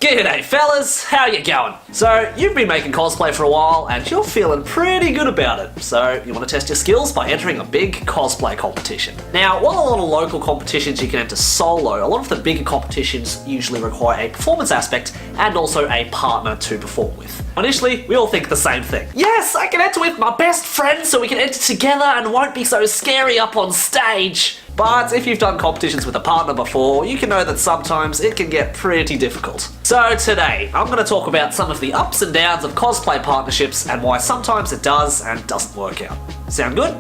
G'day fellas, how you going? So, you've been making cosplay for a while and you're feeling pretty good about it. So, you want to test your skills by entering a big cosplay competition. Now, while a lot of local competitions you can enter solo, a lot of the bigger competitions usually require a performance aspect and also a partner to perform with. Initially, we all think the same thing. Yes, I can enter with my best friend so we can enter together and won't be so scary up on stage. But if you've done competitions with a partner before, you can know that sometimes it can get pretty difficult. So today, I'm going to talk about some of the ups and downs of cosplay partnerships and why sometimes it does and doesn't work out. Sound good?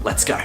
Let's go.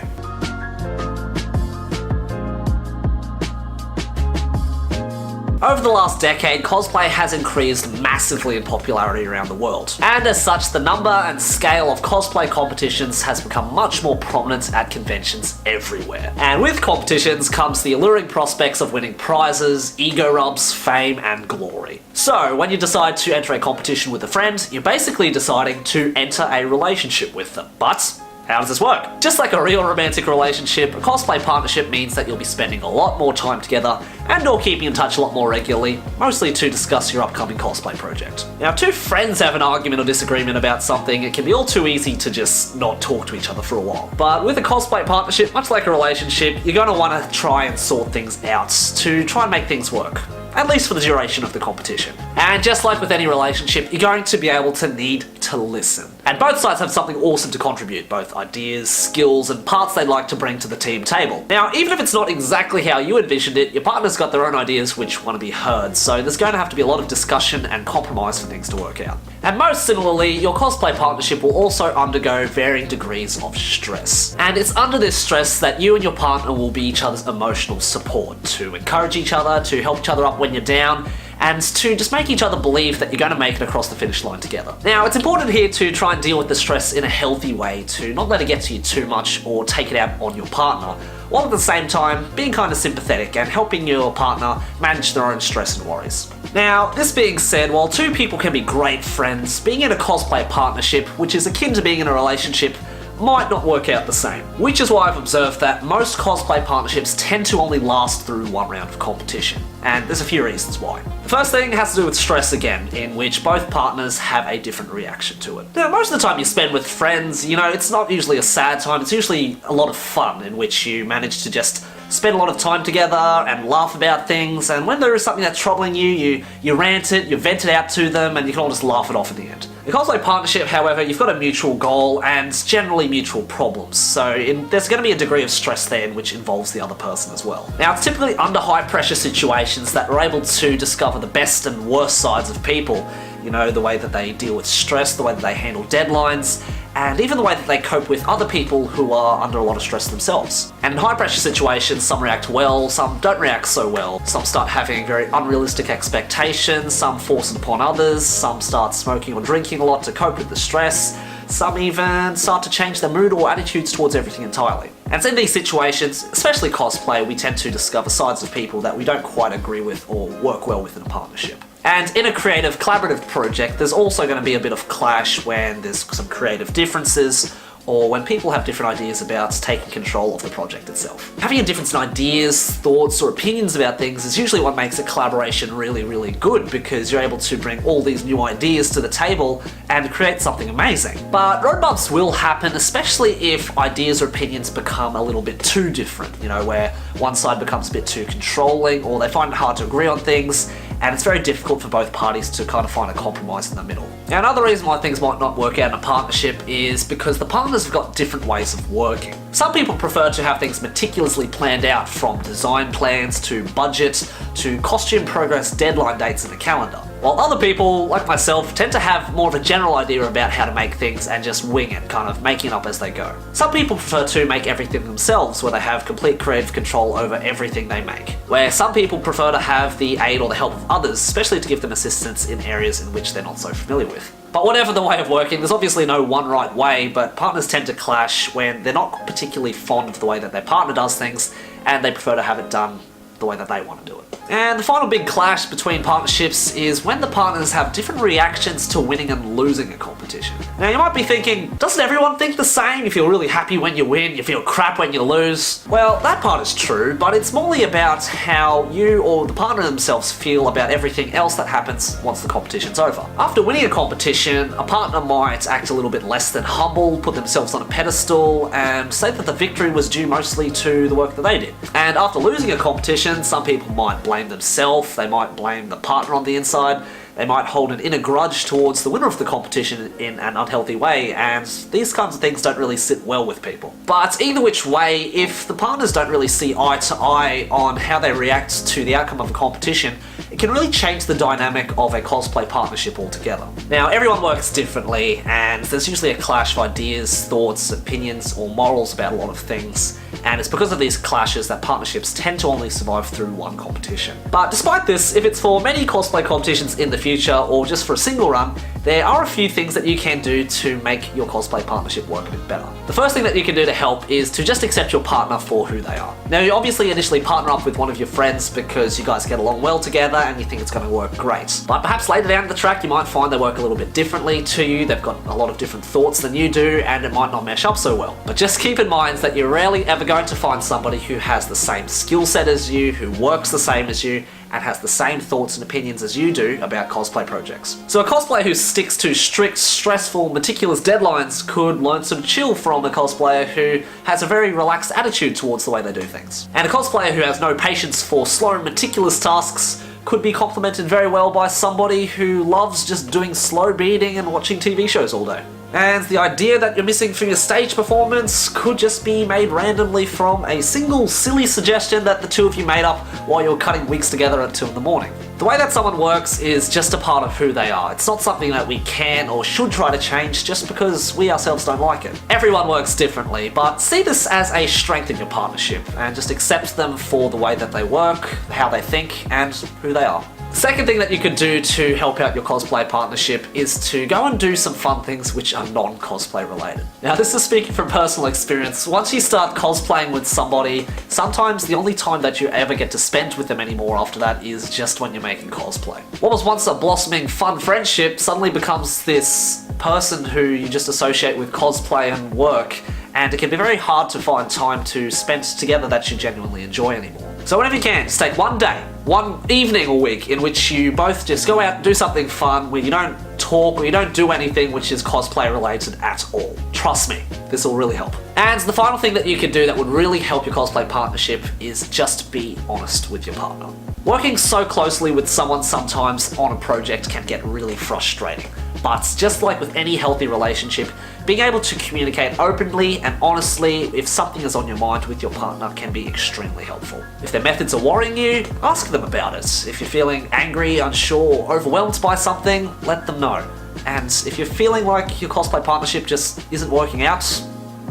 Over the last decade, cosplay has increased massively in popularity around the world. And as such, the number and scale of cosplay competitions has become much more prominent at conventions everywhere. And with competitions comes the alluring prospects of winning prizes, ego rubs, fame, and glory. So, when you decide to enter a competition with a friend, you're basically deciding to enter a relationship with them. But how does this work? Just like a real romantic relationship, a cosplay partnership means that you'll be spending a lot more time together and or keeping in touch a lot more regularly, mostly to discuss your upcoming cosplay project. Now, if two friends have an argument or disagreement about something, it can be all too easy to just not talk to each other for a while. But with a cosplay partnership, much like a relationship, you're going to want to try and sort things out to try and make things work. At least for the duration of the competition. And just like with any relationship, you're going to be able to need to listen. And both sides have something awesome to contribute, both ideas, skills, and parts they'd like to bring to the team table. Now, even if it's not exactly how you envisioned it, your partner's got their own ideas which want to be heard, so there's going to have to be a lot of discussion and compromise for things to work out. And most similarly, your cosplay partnership will also undergo varying degrees of stress. And it's under this stress that you and your partner will be each other's emotional support, to encourage each other, to help each other up when you're down, and to just make each other believe that you're going to make it across the finish line together. Now, it's important here to try and deal with the stress in a healthy way, to not let it get to you too much or take it out on your partner, while at the same time being kind of sympathetic and helping your partner manage their own stress and worries. Now, this being said, while two people can be great friends, being in a cosplay partnership, which is akin to being in a relationship, might not work out the same. Which is why I've observed that most cosplay partnerships tend to only last through one round of competition. And there's a few reasons why. The first thing has to do with stress again, in which both partners have a different reaction to it. Now, most of the time you spend with friends, it's not usually a sad time, it's usually a lot of fun in which you manage to just spend a lot of time together and laugh about things, and when there is something that's troubling you, you rant it, you vent it out to them, and you can all just laugh it off in the end. In a cosplay partnership, however, you've got a mutual goal and generally mutual problems, so there's going to be a degree of stress there which involves the other person as well. Now, it's typically under high pressure situations that we're able to discover the best and worst sides of people. The way that they deal with stress, the way that they handle deadlines, and even the way that they cope with other people who are under a lot of stress themselves. And in high pressure situations, some react well, some don't react so well. Some start having very unrealistic expectations, some force it upon others, some start smoking or drinking a lot to cope with the stress, some even start to change their mood or attitudes towards everything entirely. And so in these situations, especially cosplay, we tend to discover sides of people that we don't quite agree with or work well with in a partnership. And in a creative, collaborative project, there's also going to be a bit of clash when there's some creative differences, or when people have different ideas about taking control of the project itself. Having a difference in ideas, thoughts, or opinions about things is usually what makes a collaboration really, really good, because you're able to bring all these new ideas to the table and create something amazing. But road bumps will happen, especially if ideas or opinions become a little bit too different, where one side becomes a bit too controlling, or they find it hard to agree on things, and it's very difficult for both parties to kind of find a compromise in the middle. Now, another reason why things might not work out in a partnership is because the partners have got different ways of working. Some people prefer to have things meticulously planned out, from design plans to budget to costume progress deadline dates in the calendar. While other people, like myself, tend to have more of a general idea about how to make things and just wing it, kind of making it up as they go. Some people prefer to make everything themselves, where they have complete creative control over everything they make. Where some people prefer to have the aid or the help of others, especially to give them assistance in areas in which they're not so familiar with. But whatever the way of working, there's obviously no one right way, but partners tend to clash when they're not particularly fond of the way that their partner does things, and they prefer to have it done the way that they want to do it. And the final big clash between partnerships is when the partners have different reactions to winning and losing a competition. competition. Now you might be thinking, doesn't everyone think the same? You feel really happy when you win, you feel crap when you lose. Well, that part is true, but it's morely about how you or the partner themselves feel about everything else that happens once the competition's over. After winning a competition, a partner might act a little bit less than humble, put themselves on a pedestal, and say that the victory was due mostly to the work that they did. And after losing a competition, some people might blame themselves, they might blame the partner on the inside, they might hold an inner grudge towards the winner of the competition in an unhealthy way, and these kinds of things don't really sit well with people. But either which way, if the partners don't really see eye to eye on how they react to the outcome of a competition, it can really change the dynamic of a cosplay partnership altogether. Now, everyone works differently, and there's usually a clash of ideas, thoughts, opinions, or morals about a lot of things, and it's because of these clashes that partnerships tend to only survive through one competition. But despite this, if it's for many cosplay competitions in the future, or just for a single run, there are a few things that you can do to make your cosplay partnership work a bit better. The first thing that you can do to help is to just accept your partner for who they are. Now, you obviously initially partner up with one of your friends because you guys get along well together and you think it's going to work great. But perhaps later down the track, you might find they work a little bit differently to you, they've got a lot of different thoughts than you do, and it might not mesh up so well. But just keep in mind that you're rarely ever going to find somebody who has the same skill set as you, who works the same as you, and has the same thoughts and opinions as you do about cosplay projects. So a cosplayer who sticks to strict, stressful, meticulous deadlines could learn some chill from a cosplayer who has a very relaxed attitude towards the way they do things. And a cosplayer who has no patience for slow, meticulous tasks could be complemented very well by somebody who loves just doing slow beading and watching TV shows all day. And the idea that you're missing from your stage performance could just be made randomly from a single silly suggestion that the two of you made up while you're cutting wigs together at 2 in the morning. The way that someone works is just a part of who they are. It's not something that we can or should try to change just because we ourselves don't like it. Everyone works differently, but see this as a strength in your partnership and just accept them for the way that they work, how they think, and who they are. Second thing that you could do to help out your cosplay partnership is to go and do some fun things which are non-cosplay related. Now, this is speaking from personal experience. Once you start cosplaying with somebody, sometimes the only time that you ever get to spend with them anymore after that is just when you're making cosplay. What was once a blossoming fun friendship suddenly becomes this person who you just associate with cosplay and work, and it can be very hard to find time to spend together that you genuinely enjoy anymore. So whenever you can, just take one day, one evening or week in which you both just go out and do something fun where you don't talk or you don't do anything which is cosplay related at all. Trust me, this will really help. And the final thing that you can do that would really help your cosplay partnership is just be honest with your partner. Working so closely with someone sometimes on a project can get really frustrating. But just like with any healthy relationship, being able to communicate openly and honestly if something is on your mind with your partner can be extremely helpful. If their methods are worrying you, ask them about it. If you're feeling angry, unsure, or overwhelmed by something, let them know. And if you're feeling like your cosplay partnership just isn't working out,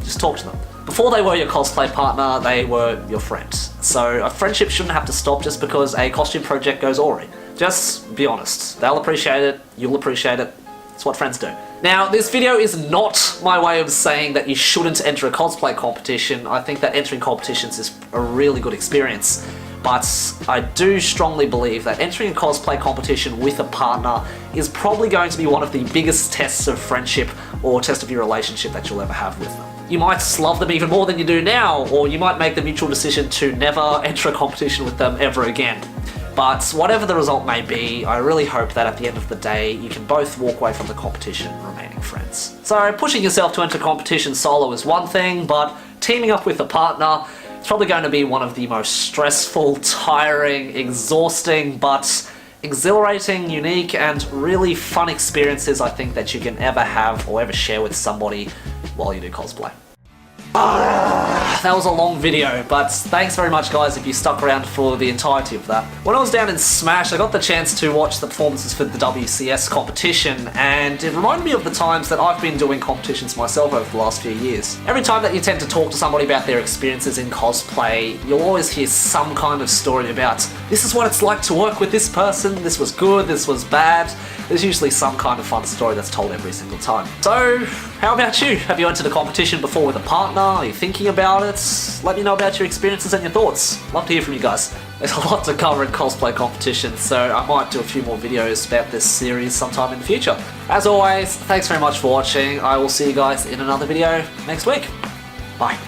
just talk to them. Before they were your cosplay partner, they were your friend. So a friendship shouldn't have to stop just because a costume project goes awry. Just be honest. They'll appreciate it, you'll appreciate it. It's what friends do. Now, this video is not my way of saying that you shouldn't enter a cosplay competition. I think that entering competitions is a really good experience. But I do strongly believe that entering a cosplay competition with a partner is probably going to be one of the biggest tests of friendship or test of your relationship that you'll ever have with them. You might love them even more than you do now, or you might make the mutual decision to never enter a competition with them ever again. But whatever the result may be, I really hope that at the end of the day, you can both walk away from the competition remaining friends. So pushing yourself to enter competition solo is one thing, but teaming up with a partner, it's probably going to be one of the most stressful, tiring, exhausting, but exhilarating, unique, and really fun experiences I think that you can ever have or ever share with somebody while you do cosplay. That was a long video, but thanks very much guys if you stuck around for the entirety of that. When I was down in Smash, I got the chance to watch the performances for the WCS competition, and it reminded me of the times that I've been doing competitions myself over the last few years. Every time that you tend to talk to somebody about their experiences in cosplay, you'll always hear some kind of story about, this is what it's like to work with this person, this was good, this was bad. There's usually some kind of fun story that's told every single time. So, how about you? Have you entered a competition before with a partner? Are you thinking about it? Let me know about your experiences and your thoughts. Love to hear from you guys. there's a lot to cover in cosplay competitions, so I might do a few more videos about this series sometime in the future. As always, thanks very much for watching. I will see you guys in another video next week. Bye.